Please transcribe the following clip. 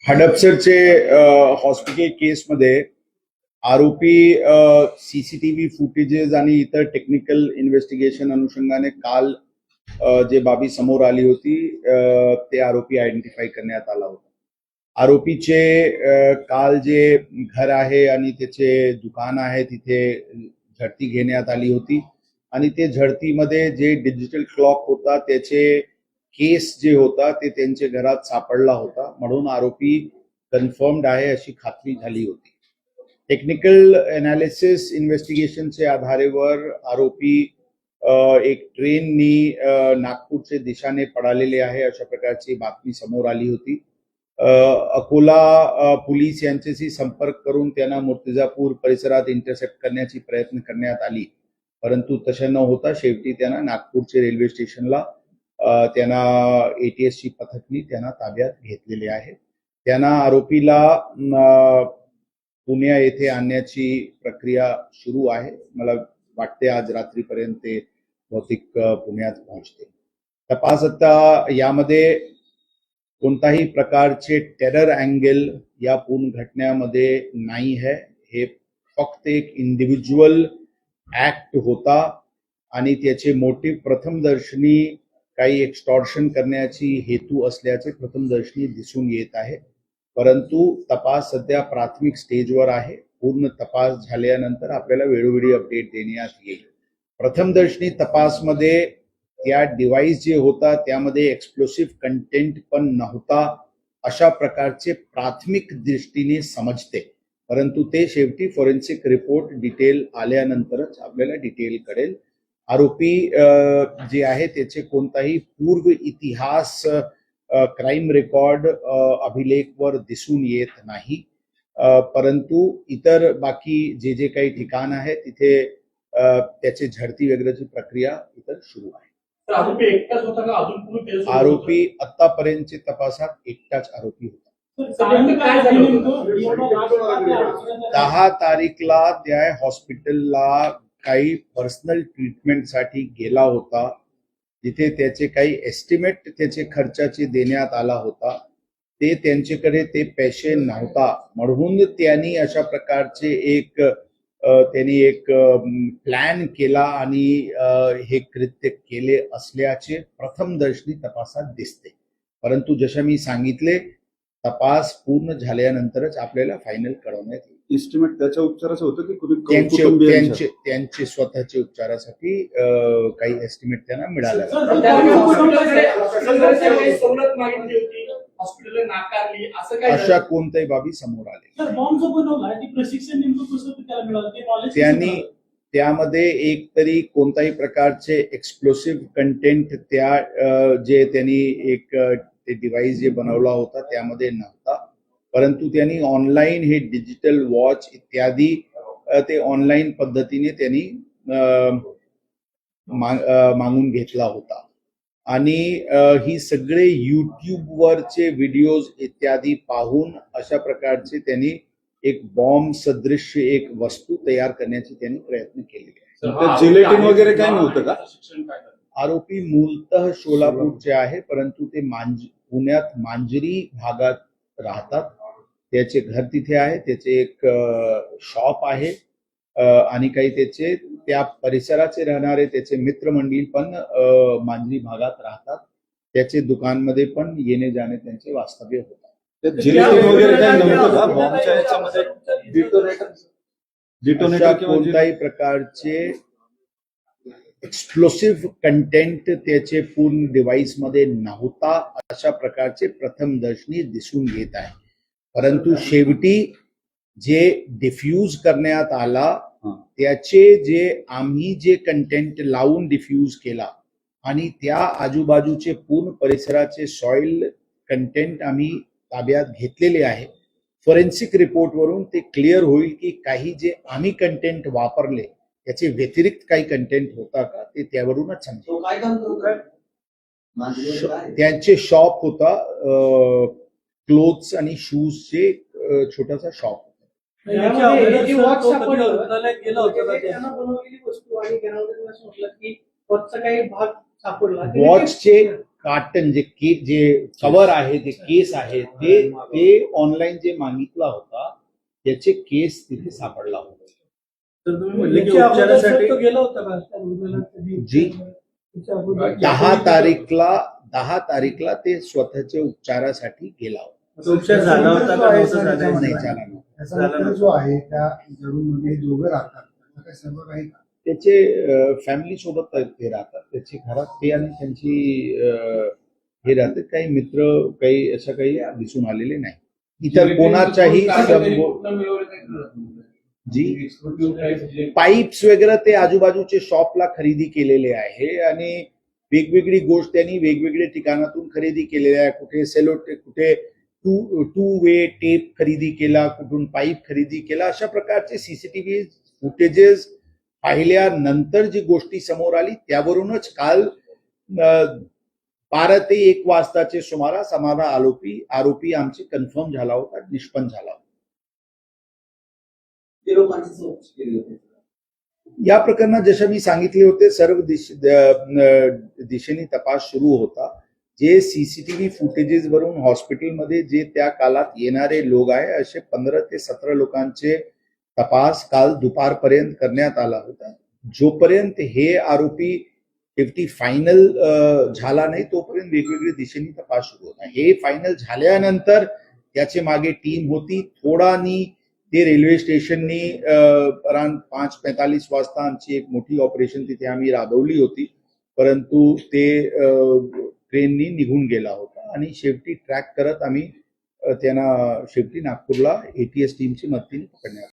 हडपसरचे hospital केसमध्ये आरोपी CCTV footages आणि इतर टेक्निकल इन्व्हेस्टिगेशन अनुषंगाने काल जे बाबी समोर आली होती ते आरोपी आयडेंटिफाय करण्यात आला होता. आरोपीचे काल जे घर आहे आणि त्याचे दुकान आहे तिथे झडती घेण्यात आली होती आणि ते झडतीमध्ये जे डिजिटल क्लॉक होता त्याचे केस जे होता ते त्यांच्या घरात सापडला होता, म्हणून आरोपी कन्फर्म्ड आहे अशी खात्री झाली होती. टेक्निकल एनालिसिस इन्व्हेस्टिगेशनचे आधारेवर आरोपी एक ट्रेननी नागपूरच्या दिशाने पळालेले आहे अशा प्रकारची बातमी समोर आली होती. अकोला पोलीस यांच्याशी संपर्क करून त्यांना मूर्तिजापूर परिसरात इंटरसेप्ट करण्याची प्रयत्न करण्यात आली, परंतु तसे न होता शेवटी त्यांना नागपूरचे रेल्वे स्टेशनला त्यांना एटीएसची पथकनी त्यांना ताब्यात घेतलेले आहे. त्यांना आरोपीला पुणे येथे आणण्याची प्रक्रिया सुरू आहे. मला वाटते आज रात्रीपर्यंत ते बहुतेक पुण्यात पोहोचते. तपास आता यामध्ये कोणताही प्रकारचे टेरर अँगल या पूर्ण घटनेमध्ये नाही आहे. हे फक्त एक इंडिव्हिज्युअल ऍक्ट होता आणि त्याचे मोटिव्ह प्रथमदर्शनी काही एक्स्टॉर्शन करण्याची हेतू असल्याचे प्रथमदर्शनी दिसून येत आहे, परंतु तपास सध्या प्राथमिक स्टेजवर आहे. पूर्ण तपास झाल्यानंतर आपल्याला वेळोवेळी अपडेट देण्यात येईल. प्रथमदर्शनी तपासमध्ये त्या डिव्हाइस जे होता त्यामध्ये एक्सप्लोसिव्ह कंटेंट पण नव्हता अशा प्रकारचे प्राथमिक दृष्टीने समजते, परंतु ते शेवटी फॉरेन्सिक रिपोर्ट डिटेल आल्यानंतरच आपल्याला डिटेल कळेल. आरोपी जे आहे त्याचे कोणताही पूर्व इतिहास क्राईम रेकॉर्ड अभिलेखवर दिसून येत नाही, परंतु इतर बाकी जे जे काही ठिकाण आहे तिथे त्याची झडती वगैरेची प्रक्रिया इतर सुरू आहे. आरोपी आतापर्यंतच्या तपासात एकटाच आरोपी होता. 10 तारीखला त्या हॉस्पिटलला काही पर्सनल ट्रीटमेंटसाठी गेला होता, जिथे त्याचे काही एस्टिमेट त्याचे खर्चाचे देण्यात आला होता. ते त्यांच्याकडे ते पैसे नव्हता, म्हणून त्यांनी अशा प्रकारचे एक प्लॅन केला आणि हे कृत्य केले असल्याचे प्रथमदर्शनी तपासात दिसते, परंतु जसे मी सांगितले तपास पूर्ण झाल्यानंतरच आपल्याला फायनल कळवण्यात येईल. एस्टिमेट त्याच्या उपचाराचं होतं की त्यांचे स्वतःचे उपचारासाठी काही एस्टिमेट त्यांना मिळाला. अशा कोणत्याही बाबी समोर आले. त्यांनी त्यामध्ये एक तरी कोणत्याही प्रकारचे एक्सप्लोसिव्ह कंटेंट त्या जे त्यांनी एक ते डिव्हाइस जे बनवला होता त्यामध्ये नव्हता, परंतु त्यांनी ऑनलाईन हे डिजिटल वॉच इत्यादी ते ऑनलाईन पद्धतीने त्यांनी मागून घेतला होता आणि ही सगळे युट्यूबवरचे व्हिडिओज इत्यादी पाहून अशा प्रकारचे त्यांनी एक बॉम्ब सदृश एक वस्तू तयार करण्याची त्यांनी प्रयत्न केलेले आहे. जिलेटिन वगैरे काही नव्हतं का? आरोपी मूलतः सोलापूरचे आहे, परंतु ते पुण्यात मांजरी भागात राहतात. त्याचे घर तिथे आहे, त्याचे एक शॉप आहे आणि काही त्याचे त्या परिसराचे राहणारे त्याचे मित्रमंडळी पण मांजरी भागात राहतात. त्याचे दुकानमध्ये पण येणे जाणे त्यांचे वास्तव्य होतात. कोणत्याही प्रकारचे एक्सप्लोसिव्ह कंटेंट त्याचे पूर्ण डिव्हाइस मध्ये नव्हता अशा प्रकारचे प्रथमदर्शनी दिसून येत आहे, परंतु शेवटी जे डिफ्यूज करण्यात आला त्याचे जे आम्ही जे कंटेंट लावून डिफ्यूज केला आणि त्या आजूबाजूचे पूर्ण परिसराचे सॉइल कंटेंट आम्ही ताब्यात घेतलेले आहे. फॉरेन्सिक रिपोर्ट वरून ते क्लिअर होईल की काही जे आम्ही कंटेंट वापरले त्याचे व्यतिरिक्त काही कंटेंट होता का ते त्यावरूनच समजेल. त्यांचे शॉप होता, क्लोथ्स आणि शूजचे छोटासा शॉप. वॉचचे कार्टन जे कव्हर आहे ते केस आहे ते ऑनलाईन जे मागितला होता त्याचे केस तिथे सापडला होता. तर तुम्ही म्हणले की याच्या अगोदर उपचारासाठी तो गेला होता का त्या रुग्णालयात कधी? जी. याच्या अगोदर- 10 तारीखला ते स्वतःच्या उपचारासाठी गेला होता. तो उपचार झाला होता का नव्हता झाला? नाही झाला नव्हता. त्याचा जो आहे त्या जरूरमध्ये दोघं राहतात त्याचं काही सर्व काही का? त्याचे फॅमिली सोबत ते राहतात, त्याची घरात ते आणि त्यांची हे राहतात. काही मित्र काही असं काही दिसून आलेले नाही. इतर कोणाच्याही जी पाईप्स वगैरे ते आजूबाजूचे शॉपला खरेदी केलेले आहे आणि वेगवेगळी गोष्ट त्यांनी वेगवेगळ्या ठिकाणातून खरेदी केलेली आहे. कुठे कुठे टू वे टेप खरेदी केला, कुठून पाईप खरेदी केला. अशा प्रकारचे सीसीटीव्ही फुटेजेस पाहिल्यानंतर जी गोष्टी समोर आली त्यावरूनच काल 12 ते 1 वाजताचे सुमारास आम्हाला आरोपी आमचे कन्फर्म झाला होता, निष्पन्न झाला होता. या प्रकरणात जसे मी सांगितले होते सर्व दिशेने तपास सुरू होता. जे सीसीटीव्ही फुटेजेस वरून हॉस्पिटलमध्ये जे त्या काळात येणारे लोक आहे असे 15 ते 17 लोकांचे तपास काल दुपारपर्यंत करण्यात आला होता. जोपर्यंत हे आरोपी शेवटी फायनल झाला नाही तोपर्यंत वेगवेगळ्या दिशेने तपास सुरू होता. हे फायनल झाल्यानंतर त्याचे मागे टीम होती. थोडानी ते रेल्वे स्टेशननी अराउंड 5:45 वाजता आमची एक मोठी ऑपरेशन तिथे आम्ही राबवली होती, परंतु ते ट्रेननी निघून गेला होता आणि शेवटी ट्रॅक करत आम्ही त्यांना शेवटी नागपूरला ATS टीमची मदतीने पकडण्यात